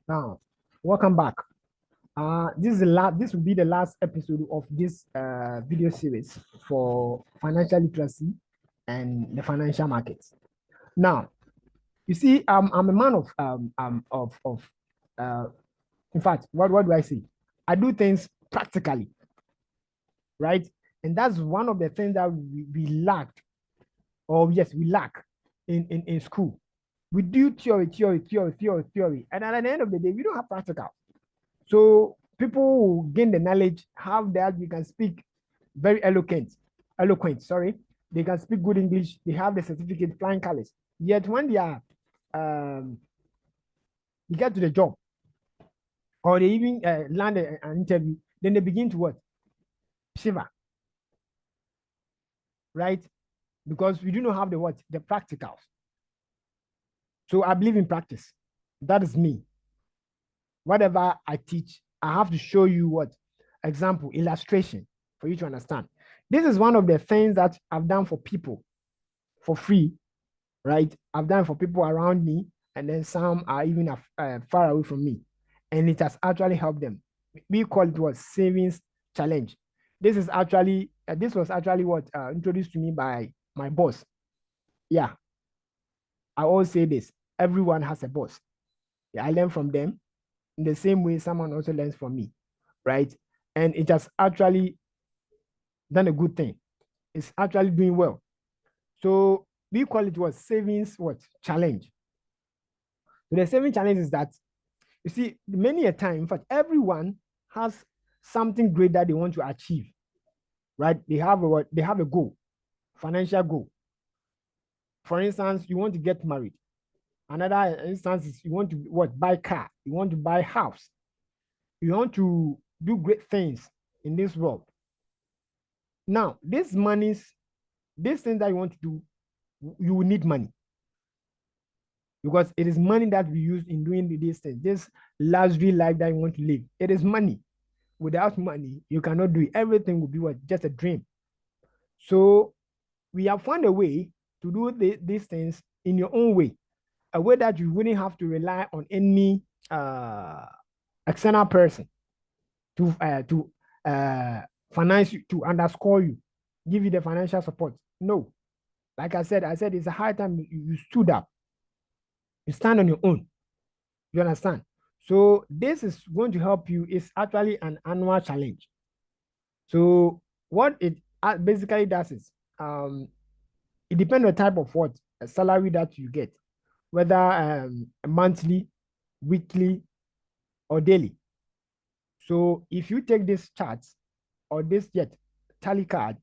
Now, welcome back. This is the last. This will be the last episode of this video series for financial literacy and the financial markets. Now, you see, I'm a man of uh, in fact, what do I say? I do things practically, right? And that's one of the things that we lacked, or yes, we lack in school. We do theory, and at the end of the day, we don't have practical. So people will gain the knowledge, have that you can speak very eloquent, sorry. They can speak good English, they have the certificate, flying colors. Yet when they are you get to the job, or they even land an interview, then they begin to what? Shiver, right? Because we do not have the what? The practicals. So I believe in practice. That is me. Whatever I teach, I have to show you what? Example, illustration for you to understand. This is one of the things that I've done for people for free, right? I've done for people around me, and then some are even far away from me. And it has actually helped them. We call it what? Savings challenge. This is actually, this was actually what introduced to me by my boss. Yeah, I always say this. Everyone has a boss. Yeah, I learn from them. In the same way, someone also learns from me, right? And it has actually done a good thing. It's actually doing well. So we call it what? Savings what? Challenge. So the saving challenge is that, you see, many a time, in fact, everyone has something great that they want to achieve, right? They have a goal, financial goal. For instance, you want to get married. Another instance is you want to what? Buy car. You want to buy house. You want to do great things in this world. Now, these things that you want to do, you will need money, because it is money that we use in doing these things. This luxury life that you want to live, it is money. Without money, you cannot do it. Everything will be what? Just a dream. So we have found a way to do these things in your own way, a way that you wouldn't have to rely on any external person to finance you, to underscore you, give you the financial support. No, like I said it's a high time you stood up, you stand on your own. You understand? So this is going to help you. It's actually an annual challenge. So what it basically does is, it depends on the type of what a salary that you get, whether monthly, weekly, or daily. So if you take this chart or this yet tally card,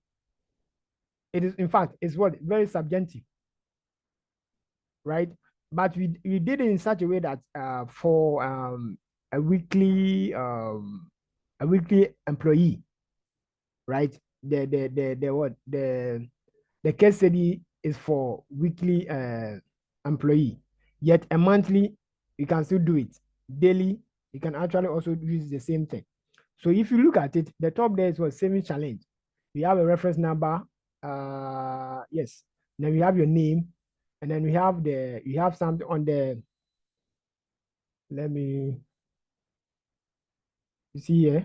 it is, in fact, it's what? Very subjective, right? But we did it in such a way that for a weekly employee, right? The what? The case study is for weekly employee. Yet a monthly, you can still do it. Daily, you can actually also use the same thing. So if you look at it, the top there is what? Savings challenge. We have a reference number. Yes. Then we have your name, and then you have something on the, let me, you see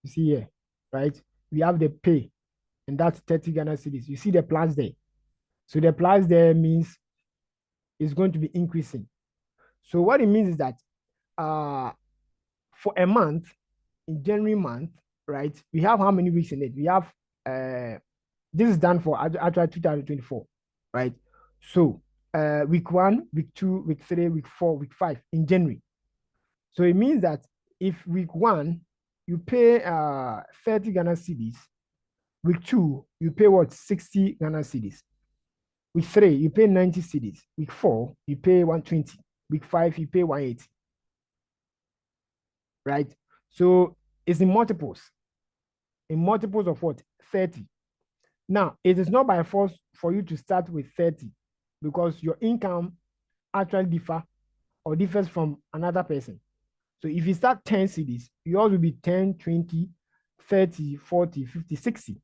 here, right? We have the pay, and that's 30 Ghana cedis. You see the plus there. So the plus there means it's going to be increasing. So what it means is that for a month, in January month, right, we have how many weeks in it? We have, this is done for actually 2024, right? So week 1, week 2, week 3, week 4, week 5 in January. So it means that if week 1, you pay 30 Ghana cedis, week 2, you pay what? 60 Ghana cedis. Week 3, you pay 90 cedis. Week 4, you pay 120. Week 5, you pay 180. Right? So it's in multiples of what? 30. Now, it is not by force for you to start with 30, because your income actually differs from another person. So if you start 10 cedis, yours will be 10, 20, 30, 40, 50, 60.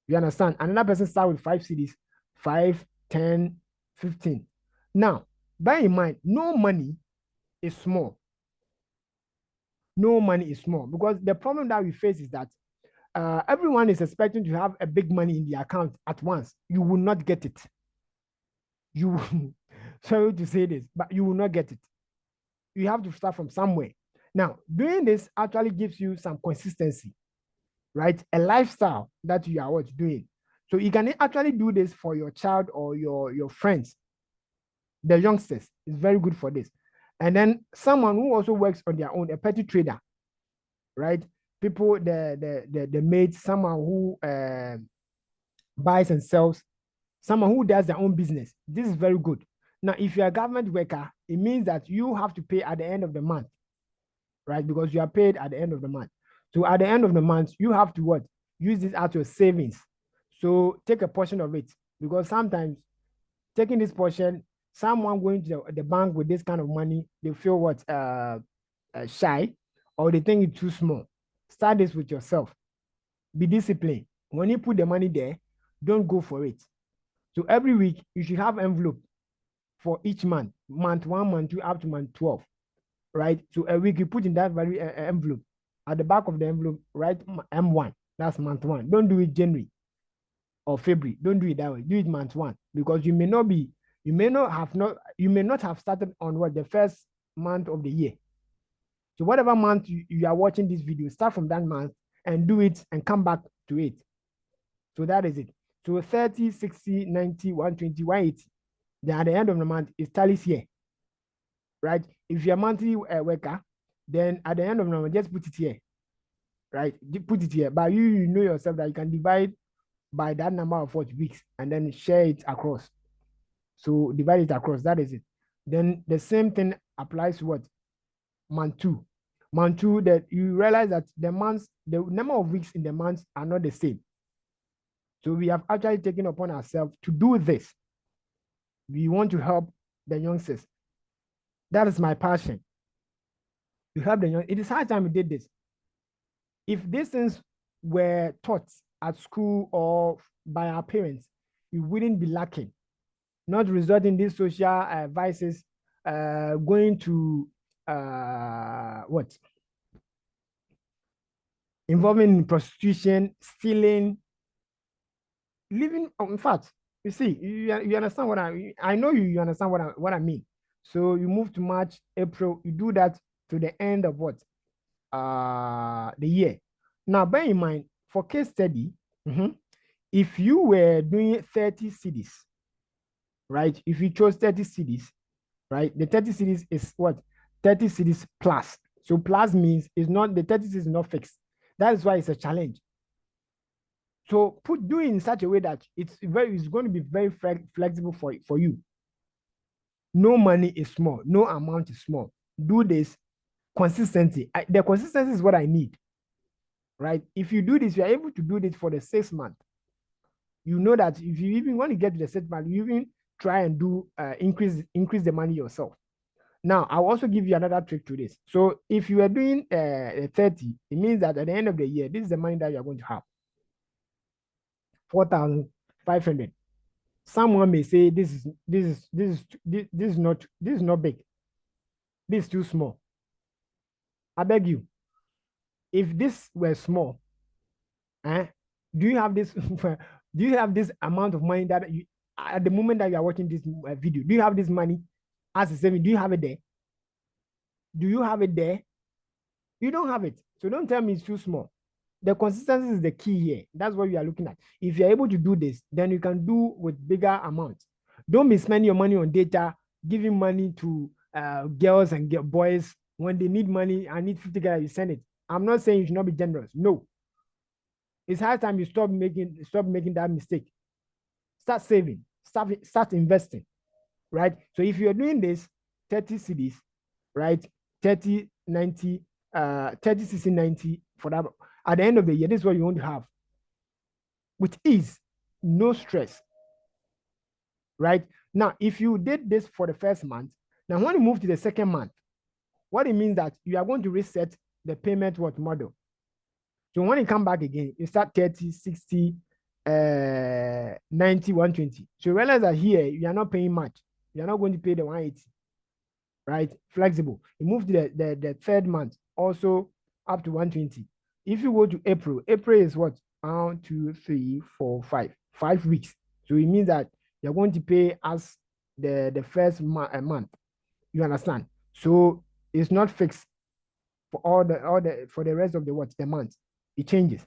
You understand? Another person start with 5 cedis, 5, 10, 15. Now, bear in mind, no money is small. No money is small, because the problem that we face is that everyone is expecting to have a big money in the account at once. You will not get it. You sorry to say this, but you will not get it. You have to start from somewhere. Now, doing this actually gives you some consistency, right? A lifestyle that you are doing. So you can actually do this for your child or your friends, the youngsters. Is very good for this. And then someone who also works on their own, a petty trader, right? People, the maids, someone who buys and sells, someone who does their own business. This is very good. Now, if you're a government worker, it means that you have to pay at the end of the month, right? Because you are paid at the end of the month. So at the end of the month, you have to what? Use this out your savings. So take a portion of it, because sometimes taking this portion, someone going to the bank with this kind of money, they feel what? Shy, or they think it's too small. Start this with yourself. Be disciplined. When you put the money there, don't go for it. So every week, you should have envelope for each month, month 1, month 2, up to month 12, right? So a week, you put in that very envelope. At the back of the envelope, write M1. That's month 1. Don't do it January or February. Don't do it that way. Do it month 1, because you may not have started on what? The first month of the year. So whatever month you are watching this video, start from that month and do it and come back to it. So that is it. So 30, 60, 90, 120, 180. Then at the end of the month, it tallies here, right? If you're a monthly worker, then at the end of the month, just put it here, right? Put it here. But you know yourself that you can divide by that number of weeks and then share it across. So divide it across. That is it. Then the same thing applies to what? Month 2. Month 2, that you realize that the number of weeks in the months are not the same. So we have actually taken upon ourselves to do this. We want to help the youngsters. That is my passion. To help the young. It is high time we did this. If these things were taught at school or by our parents, we wouldn't be lacking. Not resorting these social vices, going to what? Involving in prostitution, stealing, living. In fact, you see, you understand what I know. You understand what I mean. So you move to March, April. You do that to the end of what? The year. Now, bear in mind, for case study, if you were doing 30 cedis, right? If you chose 30 cedis, right? The 30 cedis is what? 30 cedis plus. So plus means it's not, the 30 cedis is not fixed. That is why it's a challenge. So do it in such a way that it's going to be very flexible for you. No money is small. No amount is small. Do this consistently. The consistency is what I need, right? If you do this, you are able to do this for the 6 month. You know that if you even want to get to the 6 month, you even try and do increase the money yourself. Now, I'll also give you another trick to this. So if you are doing 30, it means that at the end of the year, this is the money that you're going to have. 4,500. Someone may say this is not big. This is too small. I beg you. If this were small, do you have this do you have this amount of money that you, at the moment that you are watching this video, do you have this money as a saving? Do you have it there? Do you have it there? You don't have it. So don't tell me it's too small. The consistency is the key here. That's what we are looking at. If you're able to do this, then you can do with bigger amounts. Don't be spending your money on data, giving money to girls and boys. When they need money, I need 50 guys, you send it. I'm not saying you should not be generous. No. It's high time you stop making that mistake. Start saving, start investing, right? So if you're doing this, 30 cedis, right? 30, 90, 30, 60, 90 for that. At the end of the year, this is what you want to have. With ease, no stress, right? Now, if you did this for the first month, now when you move to the second month, what it means that you are going to reset the payment model. So when you come back again, you start 30, 60, 90, 120. So you realize that here, you are not paying much. you're not going to pay the 180, right? Flexible. You move to the third month, also up to 120. If you go to April, April is what? 5 weeks. So it means that you're going to pay as the first month. You understand? So it's not fixed for all the for the rest of the month. It changes.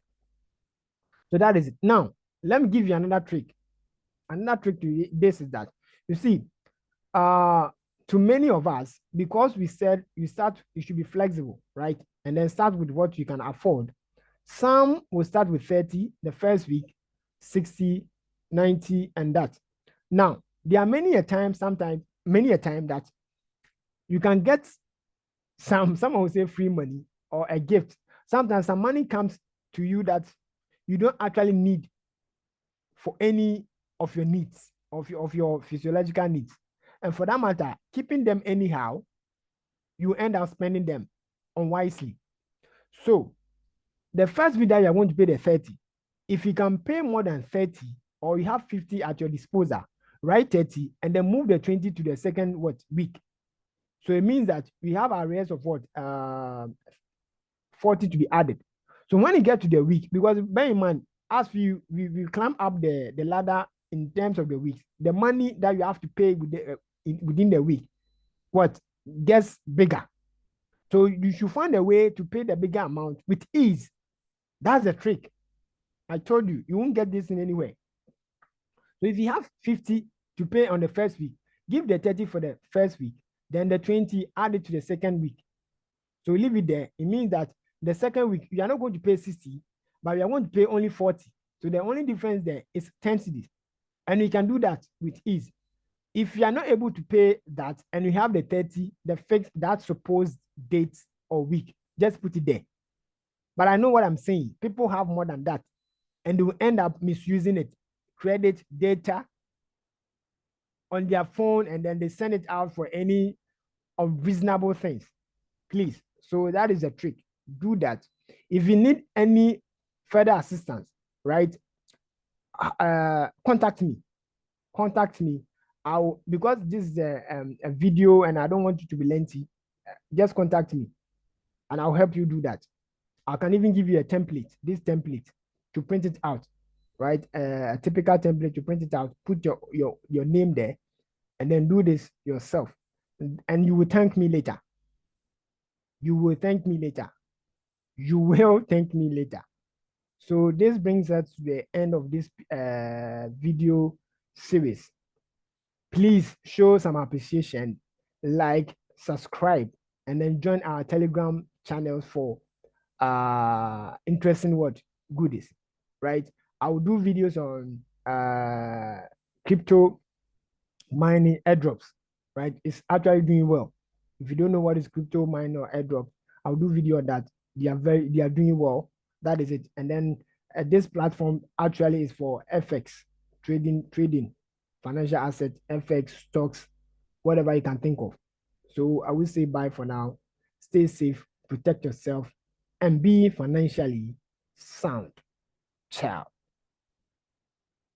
So that is it. Now, let me give you another trick. Another trick to this is that you see, to many of us, because we said you should be flexible, right? And then start with what you can afford. Some will start with 30 the first week, 60, 90, and that. Now, there are many a time that you can get someone will say free money or a gift. Sometimes some money comes to you that you don't actually need for any of your needs, of your physiological needs. And for that matter, keeping them anyhow, you end up spending them unwisely. So the first bit that you're going to pay the 30. If you can pay more than 30 or you have 50 at your disposal, write 30 and then move the 20 to the second week. So it means that we have arrears of 40 to be added. So when you get to the week, because bear in mind, as we climb up the ladder in terms of the week, the money that you have to pay within the week, gets bigger. So you should find a way to pay the bigger amount with ease. That's the trick. I told you, you won't get this in anywhere. So if you have 50 to pay on the first week, give the 30 for the first week, then the 20 add it to the second week. So leave it there. It means that the second week, you are not going to pay 60, but you are going to pay only 40. So the only difference there is 10 cedis. And you can do that with ease. If you are not able to pay that and you have the 30, the fixed, that supposed date or week, just put it there. But I know what I'm saying. People have more than that and they will end up misusing it. Credit data on their phone and then they send it out for any unreasonable things. Please. So that is a trick. Do that. If you need any further assistance, right? Contact me. Because this is a video and I don't want you to be lengthy. Just contact me and I'll help you do that. I can even give you a template, this template to print it out, right? A typical template to print it out, put your name there and then do this yourself. And you will thank me later. You will thank me later. You will thank me later. So this brings us to the end of this video series. Please show some appreciation, like, subscribe, and then join our Telegram channel for interesting goodies, right? I will do videos on crypto mining airdrops, right? It's actually doing well. If you don't know what is crypto mining or airdrop, I'll do video on that. They are doing well. That is it. And then this platform actually is for FX trading, financial asset, FX, stocks, whatever you can think of. So I will say bye for now. Stay safe, protect yourself, and be financially sound. Ciao.